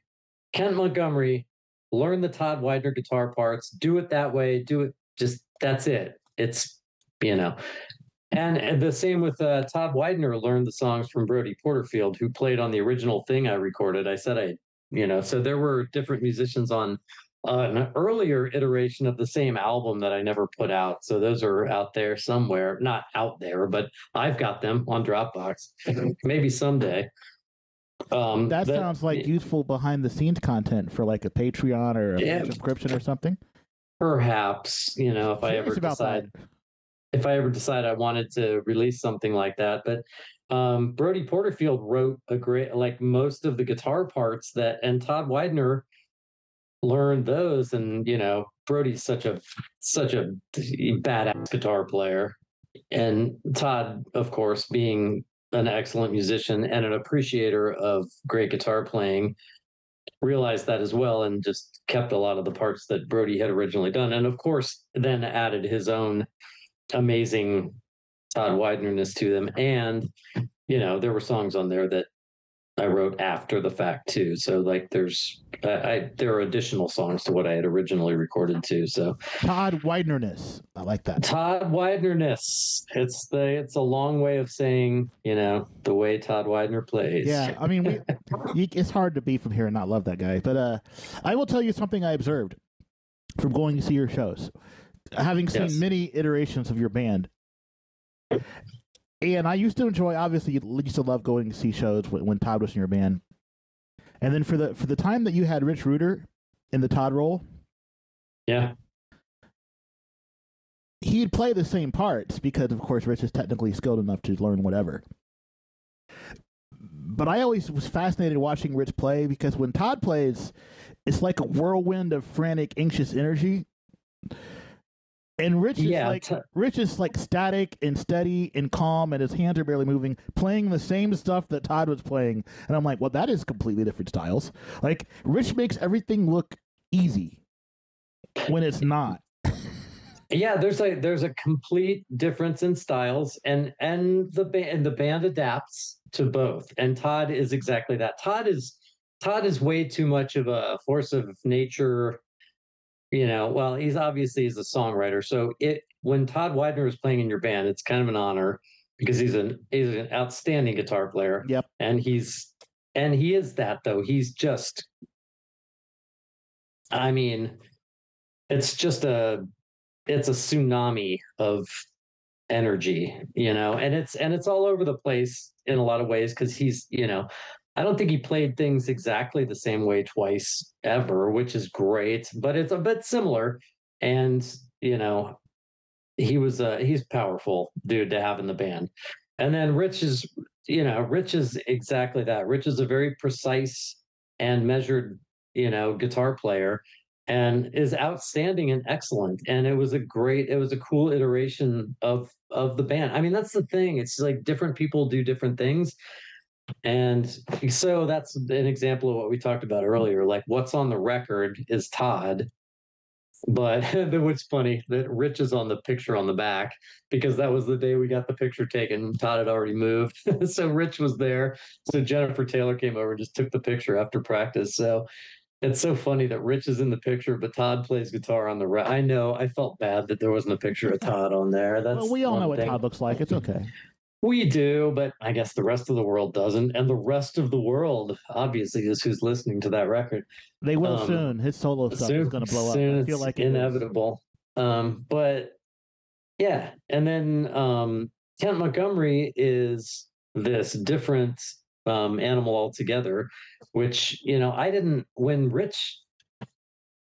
Kent Montgomery, learn the Todd Widener guitar parts, do it that way, do it, just, that's it. It's, And the same with Todd Widener learned the songs from Brody Porterfield, who played on the original thing I recorded. I said so there were different musicians on an earlier iteration of the same album that I never put out. So those are out there somewhere, not out there, but I've got them on Dropbox. Maybe someday. That sounds like useful behind the scenes content for like a Patreon or a subscription or something. Perhaps, if I ever decide. If I ever decide I wanted to release something like that. But Brody Porterfield wrote a great, like most of the guitar parts and Todd Widener learned those. And, Brody's such a badass guitar player. And Todd, of course, being an excellent musician and an appreciator of great guitar playing, realized that as well, and just kept a lot of the parts that Brody had originally done. And of course, then added his own amazing Todd Widener-ness to them. And, there were songs on there that I wrote after the fact too. So like there are additional songs to what I had originally recorded too. So Todd Widener-ness. I like that. Todd Widener-ness. It's a long way of saying, the way Todd Widener plays. Yeah. I mean, it's hard to be from here and not love that guy, but I will tell you something I observed from going to see your shows. Having seen many iterations of your band, And I used to enjoy. Obviously, you used to love going to see shows when Todd was in your band. And then for the time that you had Rich Ruder in the Todd role, Yeah. he'd play the same parts because, of course, Rich is technically skilled enough to learn whatever. But I always was fascinated watching Rich play because when Todd plays, it's like a whirlwind of frantic, anxious energy. And Rich is like static and steady and calm, and his hands are barely moving, playing the same stuff that Todd was playing. And I'm like, well, that is completely different styles. Like Rich makes everything look easy when it's not. Yeah, there's a complete difference in styles, and the band adapts to both. And Todd is exactly that. Todd is way too much of a force of nature. Well, he's a songwriter. So when Todd Widener is playing in your band, it's kind of an honor because he's an outstanding guitar player. Yep. And he is that though. He's just, I mean, it's just it's a tsunami of energy, and it's all over the place in a lot of ways because he's, I don't think he played things exactly the same way twice ever, which is great, but it's a bit similar. And, he's powerful dude to have in the band. And then Rich is exactly that. Rich is a very precise and measured, guitar player and is outstanding and excellent. And it was a cool iteration of the band. I mean, that's the thing. It's like different people do different things. And so that's an example of what we talked about earlier. Like what's on the record is Todd, but what's funny that Rich is on the picture on the back because that was the day we got the picture taken. Todd had already moved. So Rich was there. So Jennifer Taylor came over and just took the picture after practice. So it's so funny that Rich is in the picture, but Todd plays guitar on the right. I know. I felt bad that there wasn't a picture of Todd on there. Well, we all know what Todd looks like. It's okay. We do, but I guess the rest of the world doesn't. And the rest of the world, obviously, is who's listening to that record. They will soon. His solo stuff is going to blow up. I feel like it's inevitable. But yeah. And then Kent Montgomery is this different animal altogether, which, I didn't, when Rich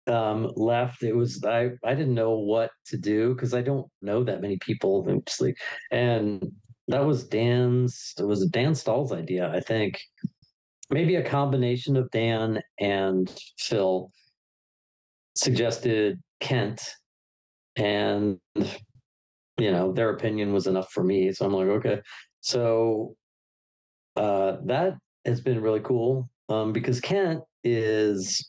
left, it was, I didn't know what to do because I don't know that many people. And that was Dan Stahl's idea, I think. Maybe a combination of Dan and Phil suggested Kent, and their opinion was enough for me. So I'm like, okay. So that has been really cool because Kent is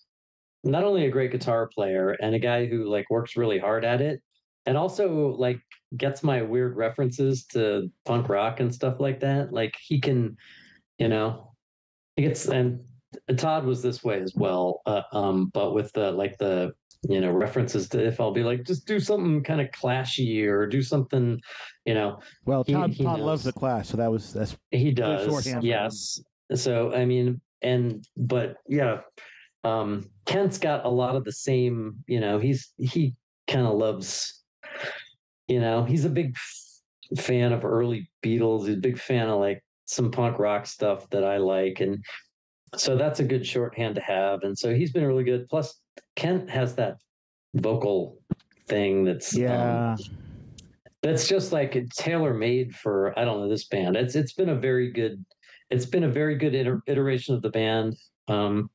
not only a great guitar player and a guy who like works really hard at it, and also like gets my weird references to punk rock and stuff like that. Like he can, he gets, and Todd was this way as well. But with the references to, if I'll be like, just do something kind of clashy or do something, Well, Todd loves the Clash, so that's he does. Yes. So I mean, but yeah, Kent's got a lot of the same. He kind of loves. He's a big fan of early Beatles. He's a big fan of like some punk rock stuff that I like. And so that's a good shorthand to have. And so he's been really good. Plus Kent has that vocal thing that's just like tailor made for, I don't know, this band. It's been a very good iteration of the band. We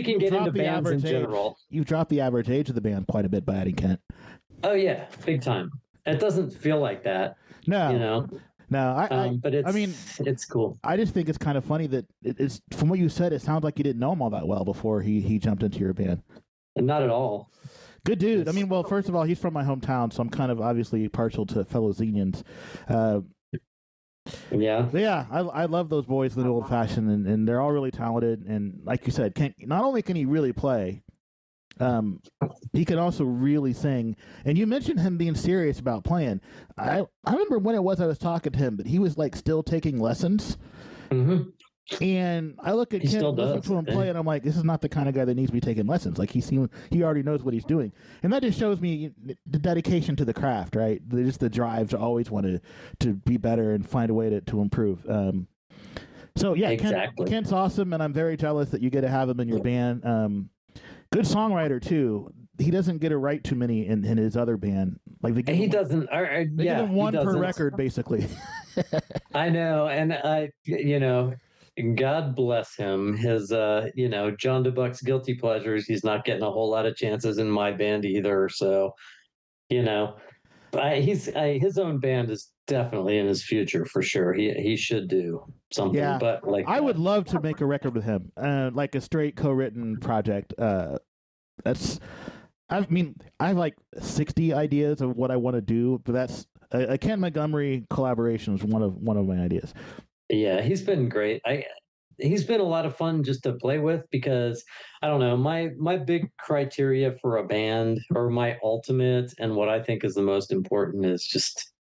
can get into bands in general. You've dropped the average age of the band quite a bit by adding Kent. Oh yeah, big time. It doesn't feel like that. No, no. But it's cool. I just think it's kind of funny that it's, from what you said, it sounds like you didn't know him all that well before he jumped into your band. Not at all. Good dude. I mean, well, first of all, he's from my hometown, so I'm kind of obviously partial to fellow Xenians. Yeah, I love those boys, the old fashioned, and they're all really talented. And like you said, not only can he really play, he can also really sing. And you mentioned him being serious about playing. I remember when it was I was talking to him, but he was like still taking lessons. Mm-hmm. And I look at He Kent, still listen does. to him play, and I'm like, this is not the kind of guy that needs to be taking lessons. Like he already knows what he's doing, and that just shows me the dedication to the craft, right? Just the drive to always want to be better and find a way to improve. So yeah, Exactly. Kent's awesome, and I'm very jealous that you get to have him in your band. Good songwriter too. He doesn't get to write too many in his other band. Like they give He him, doesn't. they give him one per record, basically. I know, and God bless him. His, John Dubuc's guilty pleasures. He's not getting a whole lot of chances in my band either. So, you know, his own band is definitely in his future for sure. He should do something. Yeah, but like I would love to make a record with him, like a straight co-written project. That's, I mean, I have like 60 ideas of what I want to do, but that's a Ken Montgomery collaboration is one of my ideas. Yeah, he's been great. He's been a lot of fun just to play with because I don't know, my big criteria for a band, or my ultimate and what I think is the most important, is just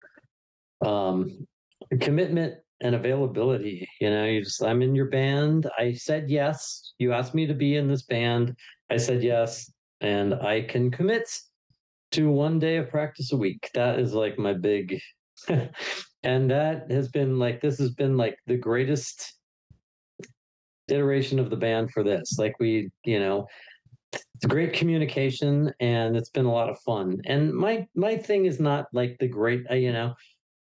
commitment and availability. I'm in your band. I said yes. You asked me to be in this band. I said yes, and I can commit to 1 day of practice a week. That is like my big and this has been like the greatest iteration of the band for this. Like it's great communication, and it's been a lot of fun. And my thing is not like the great,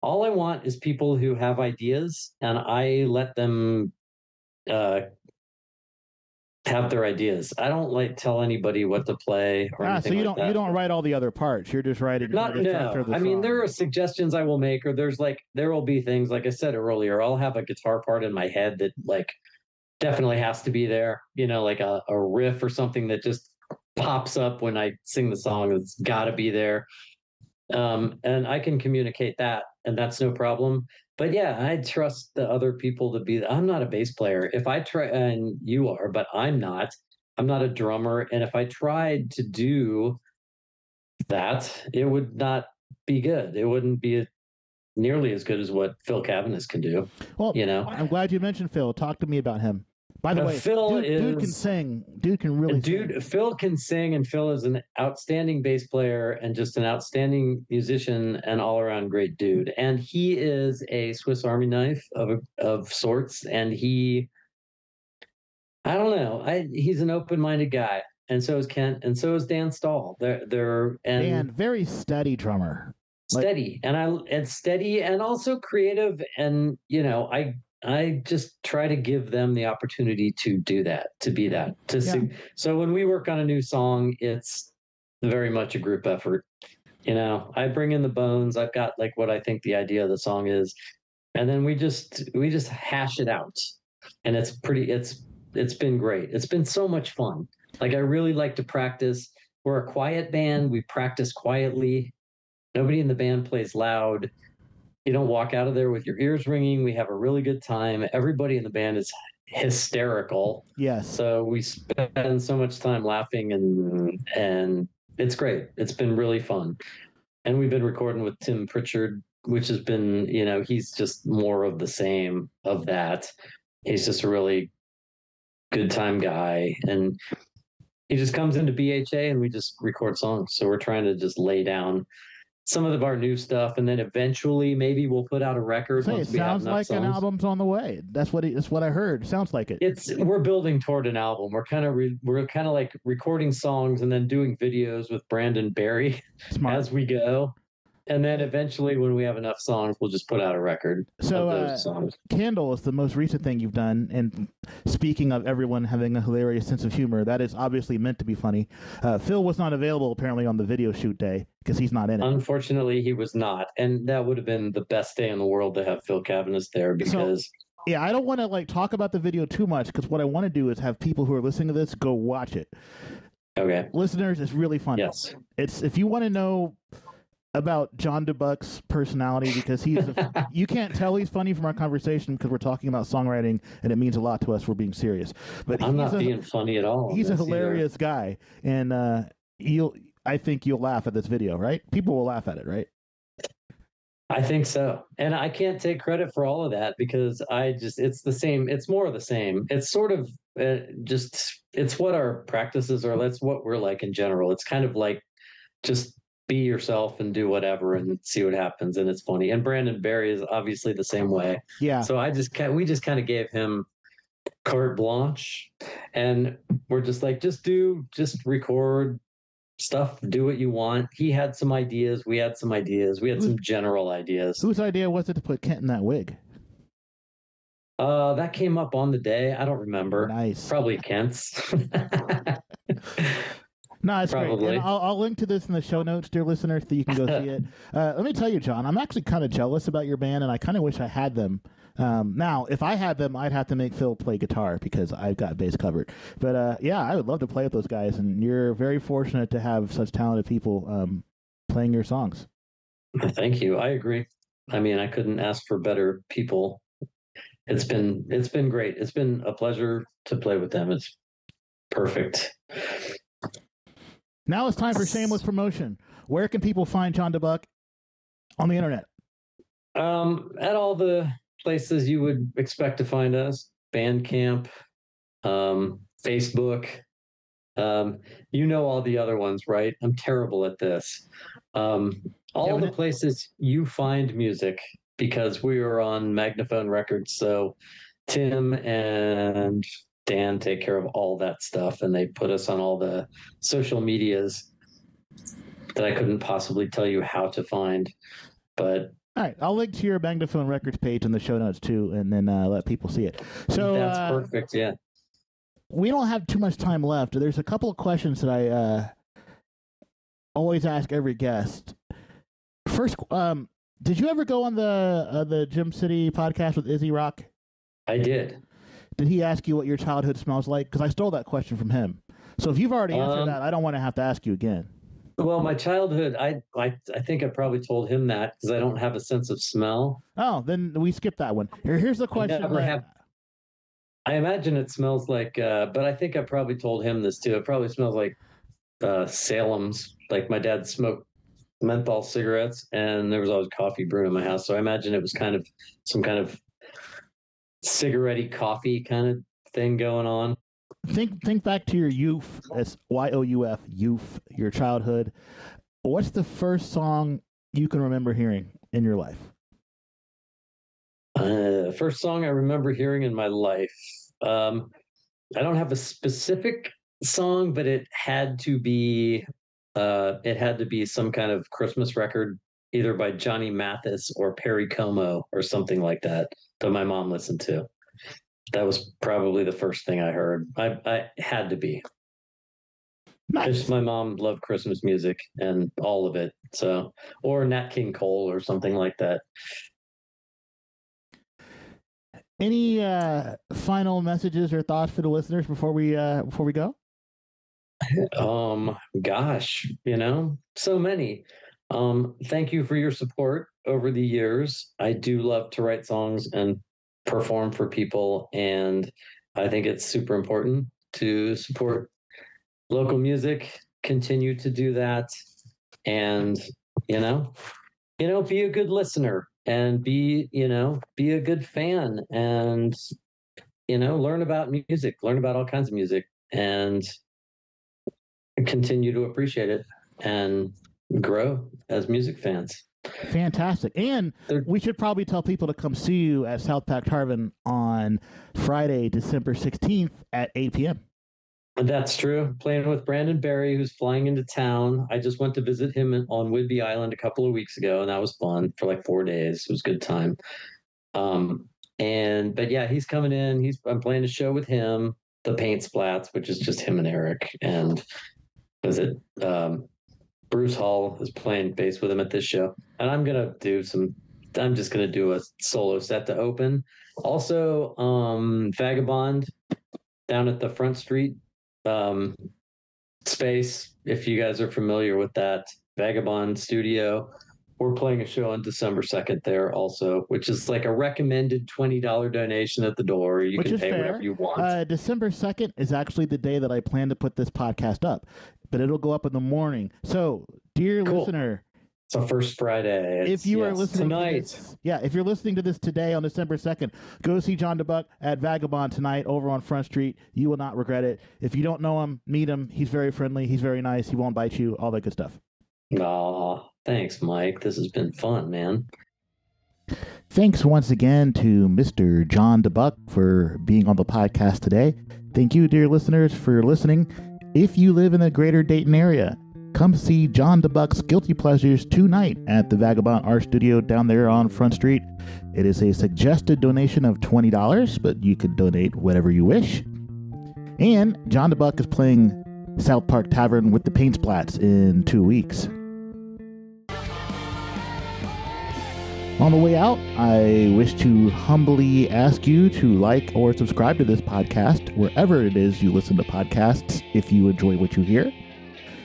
all I want is people who have ideas, and I let them have their ideas. I don't like tell anybody what to play or anything. So like you don't write all the other parts. You're just writing Not the structure no. of the I mean, song. there are suggestions I will make, or there will be things, like I said earlier. I'll have a guitar part in my head that like definitely has to be there. Like a riff or something that just pops up when I sing the song. It's got to be there. And I can communicate that, and that's no problem. But yeah, I trust the other people to be. I'm not a bass player. If I try, and you are, but I'm not. I'm not a drummer, and if I tried to do that, it would not be good. It wouldn't be nearly as good as what Phil Cavanis can do. Well, I'm glad you mentioned Phil. Talk to me about him. By the way, dude can sing. Dude can really sing. Phil can sing, and Phil is an outstanding bass player and just an outstanding musician and all around great dude. And he is a Swiss Army knife of sorts. And I don't know, he's an open-minded guy, and so is Kent, and so is Dan Stahl. Dan, very steady drummer. Steady, and steady, and also creative, and I just try to give them the opportunity to do that, to be that, to sing. So when we work on a new song, it's very much a group effort. I bring in the bones. I've got like what I think the idea of the song is, and then we just hash it out, and it's been great. It's been so much fun. Like I really like to practice. We're a quiet band. We practice quietly. Nobody in the band plays loud. You don't walk out of there with your ears ringing. We have a really good time. Everybody in the band is hysterical. Yes. So we spend so much time laughing, and it's great. It's been really fun. And we've been recording with Tim Pritchard, which has been, he's just more of the same of that. He's just a really good time guy. And he just comes into BHA and we just record songs. So we're trying to just lay down some of our new stuff, and then eventually maybe we'll put out a record. It sounds like an album's on the way. That's what I heard. Sounds like it. We're building toward an album. We're kind of like recording songs and then doing videos with Brandon Barry as we go. And then eventually, when we have enough songs, we'll just put out a record of those songs. Candle is the most recent thing you've done. And speaking of everyone having a hilarious sense of humor, that is obviously meant to be funny. Phil was not available, apparently, on the video shoot day because he's not in it. Unfortunately, he was not. And that would have been the best day in the world to have Phil Cavanis there because... I don't want to talk about the video too much because what I want to do is have people who are listening to this go watch it. Okay. Listeners, it's really funny. Yes. If you want to know about John Dubuc's personality, because you can't tell he's funny from our conversation because we're talking about songwriting and it means a lot to us. We're being serious, but I'm not being funny at all. He's a hilarious guy, and I think you'll laugh at this video, right? People will laugh at it, right? I think so. And I can't take credit for all of that because it's the same. It's more of the same. It's sort of it's what our practices are. That's what we're like in general. It's kind of like just be yourself and do whatever and see what happens. And it's funny. And Brandon Barry is obviously the same way. Yeah. So we just kind of gave him carte blanche, and we're just like, just record stuff, do what you want. He had some ideas, we had some ideas, we had some general ideas. Whose idea was it to put Kent in that wig? That came up on the day. I don't remember. Nice. Probably Kent's. No, it's Probably. great. And I'll link to this in the show notes, dear listener, so you can go see it. Let me tell you, John, I'm actually kind of jealous about your band, and I kind of wish I had them. Now, if I had them, I'd have to make Phil play guitar because I've got bass covered. But yeah, I would love to play with those guys, and you're very fortunate to have such talented people playing your songs. Thank you. I agree. I mean, I couldn't ask for better people. It's been great. It's been a pleasure to play with them. It's perfect. Now it's time for shameless promotion. Where can people find John Dubuc on the internet? At all the places you would expect to find us: Bandcamp, Facebook. You know all the other ones, right? I'm terrible at this. All the places you find music, because we were on Magnaphone Records. So Tim and Dan take care of all that stuff, and they put us on all the social medias that I couldn't possibly tell you how to find. But all right, I'll link to your Magnaphone Records page in the show notes too, and then let people see it. So that's perfect. Yeah, we don't have too much time left. There's a couple of questions that I always ask every guest. First, did you ever go on the Gym City podcast with Izzy Rock? I did. Did he ask you what your childhood smells like? Because I stole that question from him. So if you've already answered that, I don't want to have to ask you again. Well, my childhood, I think I probably told him that because I don't have a sense of smell. Oh, then we skipped that one. Here's the question. I imagine it smells like, but I think I probably told him this too. It probably smells like Salem's. Like my dad smoked menthol cigarettes, and there was always coffee brewing in my house. So I imagine it was kind of some kind of cigarette-y coffee kind of thing going on. Think back to your youth, as YOUF, youth, your childhood. What's the first song you can remember hearing in your life? First song I remember hearing in my life. I don't have a specific song, but it had to be some kind of Christmas record, either by Johnny Mathis or Perry Como or something like that my mom listened to. That was probably the first thing I heard. I had to be. Nice. Because my mom loved Christmas music and all of it. So, or Nat King Cole or something like that. Any final messages or thoughts for the listeners before we go? Gosh, so many. Thank you for your support over the years. I do love to write songs and perform for people, and I think it's super important to support local music, continue to do that, and be a good listener and be a good fan, and learn about music, learn about all kinds of music, and continue to appreciate it and grow as music fans. Fantastic. And we should probably tell people to come see you at South Pack Tarvin on Friday, December 16th at 8 p.m. That's true. Playing with Brandon Barry, who's flying into town. I just went to visit him on Whidbey Island a couple of weeks ago, and that was fun for like 4 days. It was a good time. But yeah, he's coming in. I'm playing a show with him, The Paint Splats, which is just him and Eric. And Bruce Hall is playing bass with him at this show. And I'm just going to do a solo set to open. Also, Vagabond down at the Front Street space, if you guys are familiar with that, Vagabond Studio. We're playing a show on December 2nd there also, which is like a recommended $20 donation at the door. You can pay whatever you want. December 2nd is actually the day that I plan to put this podcast up, but it'll go up in the morning. So, dear listener, So first Friday. If you are listening tonight. to this, if you're listening to this today on December 2nd, go see John Dubuc at Vagabond tonight over on Front Street. You will not regret it. If you don't know him, meet him. He's very friendly. He's very nice. He won't bite you. All that good stuff. Oh, thanks, Mike. This has been fun, man. Thanks once again to Mr. John Dubuc for being on the podcast today. Thank you, dear listeners, for listening. If you live in the greater Dayton area, come see John Dubuc's Guilty Pleasures tonight at the Vagabond Art Studio down there on Front Street. It is a suggested donation of $20, but you could donate whatever you wish. And John Dubuc is playing South Park Tavern with the Paint Splats in 2 weeks. On the way out, I wish to humbly ask you to like or subscribe to this podcast wherever it is you listen to podcasts if you enjoy what you hear.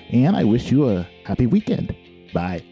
And I wish you a happy weekend. Bye.